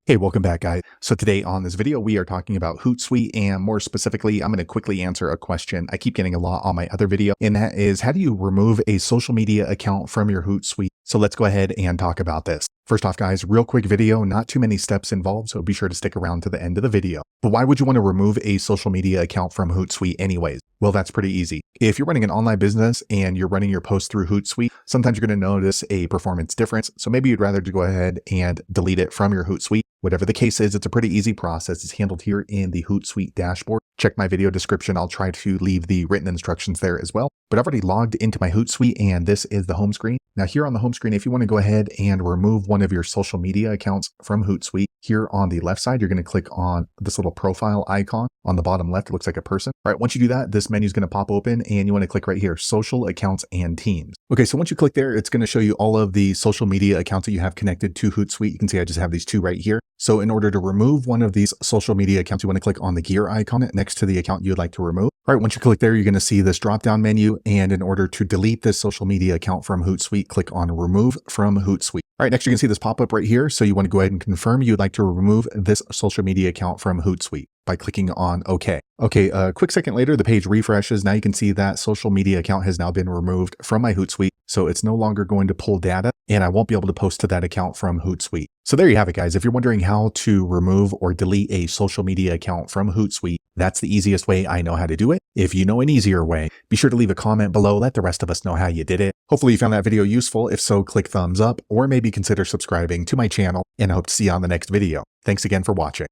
Hey, welcome back, guys. So today on this video, we are talking about Hootsuite, and more specifically, I'm going to quickly answer a question I keep getting a lot on my other video, and that is, how do you remove a social media account from your Hootsuite? So let's go ahead and talk about this. First off, guys, real quick video, not too many steps involved, so be sure to stick around to the end of the video. But why would you want to remove a social media account from Hootsuite anyways? Well, that's pretty easy. If you're running an online business and you're running your posts through Hootsuite, sometimes you're going to notice a performance difference. So maybe you'd rather go ahead and delete it from your Hootsuite. Whatever the case is, it's a pretty easy process. It's handled here in the Hootsuite dashboard. Check my video description. I'll try to leave the written instructions there as well. But I've already logged into my Hootsuite, and this is the home screen. Now here on the home screen, if you want to go ahead and remove one of your social media accounts from Hootsuite, here on the left side, you're going to click on this little profile icon. On the bottom left, it looks like a person. All right, once you do that, this menu is going to pop open, and you want to click right here, social accounts and teams. Okay, so once you click there, it's going to show you all of the social media accounts that you have connected to Hootsuite. You can see I just have these two right here. So in order to remove one of these social media accounts, you want to click on the gear icon next to the account you'd like to remove. All right, once you click there, you're going to see this drop-down menu. And in order to delete this social media account from Hootsuite, click on Remove from Hootsuite. All right, next you can see this pop-up right here. So you want to go ahead and confirm you'd like to remove this social media account from Hootsuite by clicking on OK. Okay, a quick second later, the page refreshes. Now you can see that social media account has now been removed from my Hootsuite. So it's no longer going to pull data, and I won't be able to post to that account from Hootsuite. So there you have it, guys. If you're wondering how to remove or delete a social media account from Hootsuite, that's the easiest way I know how to do it. If you know an easier way, be sure to leave a comment below. Let the rest of us know how you did it. Hopefully you found that video useful. If so, click thumbs up or maybe consider subscribing to my channel, and I hope to see you on the next video. Thanks again for watching.